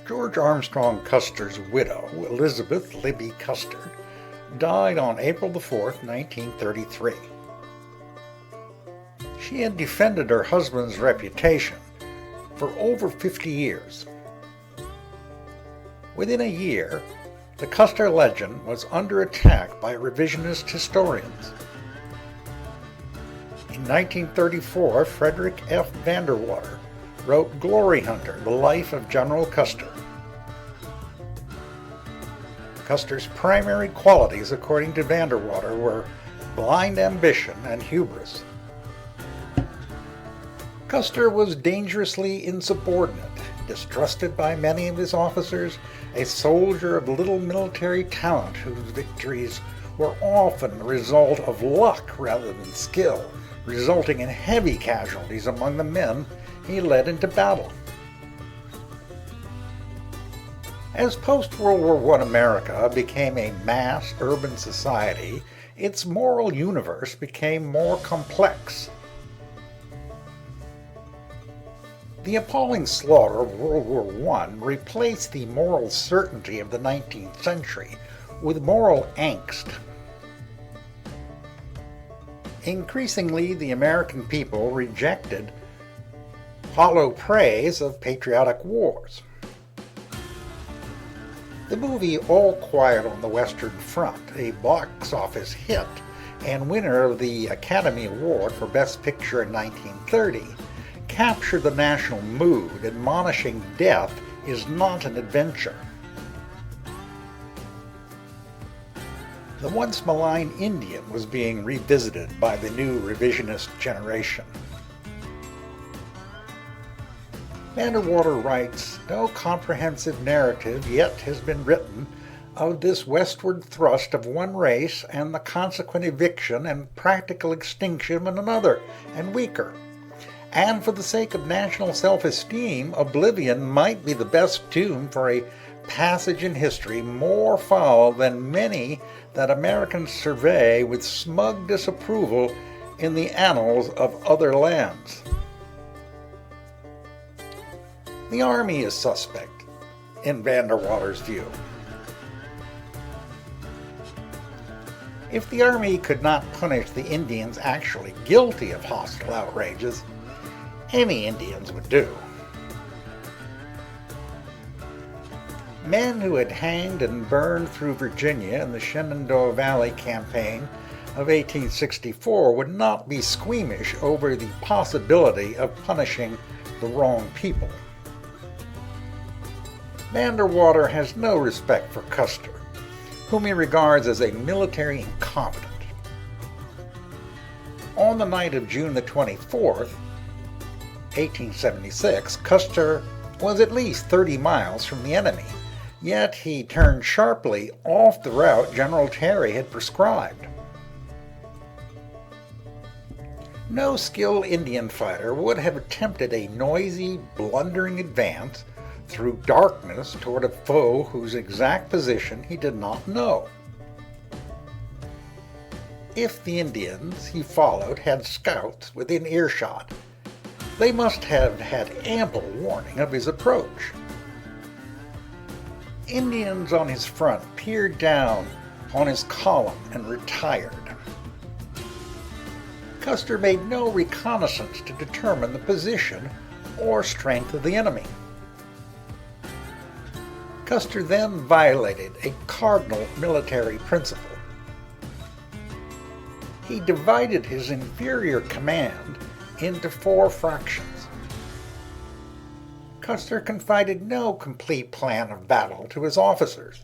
George Armstrong Custer's widow, Elizabeth Libbie Custer, died on April 4, 1933. She had defended her husband's reputation for over 50 years. Within a year, the Custer legend was under attack by revisionist historians. In 1934, Frederic F. wrote Glory Hunter, The Life of General Custer. Custer's primary qualities, according to Vanderwater, were blind ambition and hubris. Custer was dangerously insubordinate, distrusted by many of his officers, a soldier of little military talent whose victories were often the result of luck rather than skill, resulting in heavy casualties among the men he led into battle. As post-World War I America became a mass urban society, its moral universe became more complex. The appalling slaughter of World War I replaced the moral certainty of the 19th century with moral angst. Increasingly, the American people rejected hollow praise of patriotic wars. The movie All Quiet on the Western Front, a box office hit and winner of the Academy Award for Best Picture in 1930, captured the national mood, admonishing death is not an adventure. The once maligned Indian was being revisited by the new revisionist generation. Vanderwater writes, no comprehensive narrative yet has been written of this westward thrust of one race and the consequent eviction and practical extinction of another and weaker. And for the sake of national self-esteem, oblivion might be the best tomb for a passage in history more foul than many that Americans survey with smug disapproval in the annals of other lands. The Army is suspect, in Vanderwater's view. If the Army could not punish the Indians actually guilty of hostile outrages, any Indians would do. Men who had hanged and burned through Virginia in the Shenandoah Valley campaign of 1864 would not be squeamish over the possibility of punishing the wrong people. Vanderwater has no respect for Custer, whom he regards as a military incompetent. On the night of June the 24th, 1876, Custer was at least 30 miles from the enemy, yet he turned sharply off the route General Terry had prescribed. No skilled Indian fighter would have attempted a noisy, blundering advance through darkness toward a foe whose exact position he did not know. If the Indians he followed had scouts within earshot, they must have had ample warning of his approach. Indians on his front peered down on his column and retired. Custer made no reconnaissance to determine the position or strength of the enemy. Custer then violated a cardinal military principle. He divided his inferior command into 4 fractions. Custer confided no complete plan of battle to his officers.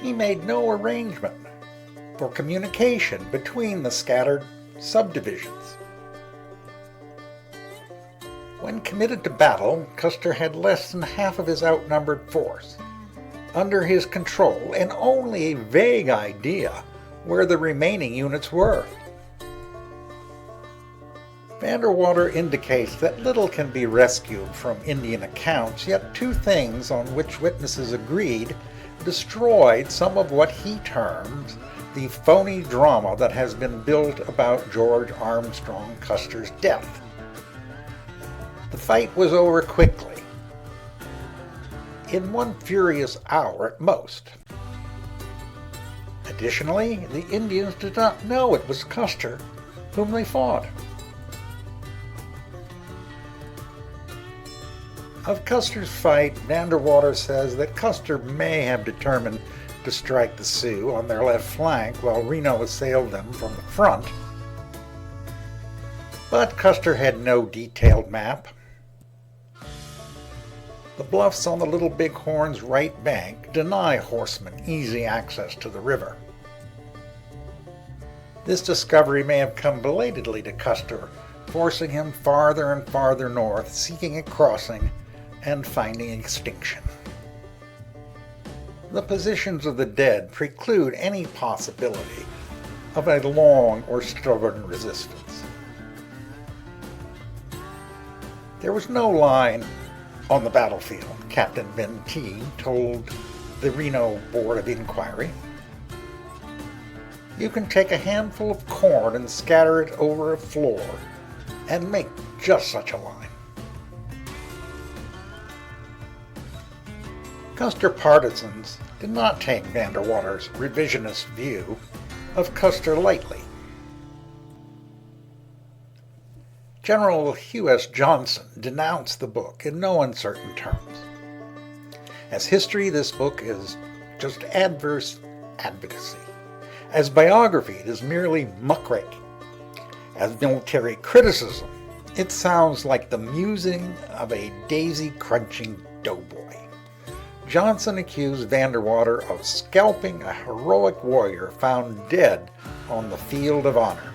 He made no arrangement for communication between the scattered subdivisions. When committed to battle, Custer had less than half of his outnumbered force under his control and only a vague idea where the remaining units were. Vanderwater indicates that little can be rescued from Indian accounts, yet 2 things on which witnesses agreed destroyed some of what he terms the phony drama that has been built about George Armstrong Custer's death. The fight was over quickly, in one furious hour at most. Additionally, the Indians did not know it was Custer whom they fought. Of Custer's fight, Vanderwater says that Custer may have determined to strike the Sioux on their left flank while Reno assailed them from the front. But Custer had no detailed map. The bluffs on the Little Bighorn's right bank deny horsemen easy access to the river. This discovery may have come belatedly to Custer, forcing him farther and farther north, seeking a crossing and finding extinction. The positions of the dead preclude any possibility of a long or stubborn resistance. There was no line on the battlefield, Captain Benteen told the Reno Board of Inquiry. You can take a handful of corn and scatter it over a floor and make just such a line. Custer partisans did not take Vanderwater's revisionist view of Custer lightly. General Hugh S. Johnson denounced the book in no uncertain terms. As history, this book is just adverse advocacy. As biography, it is merely muckraking. As military criticism, it sounds like the musing of a daisy-crunching doughboy. Johnson accused Vanderwater of scalping a heroic warrior found dead on the field of honor.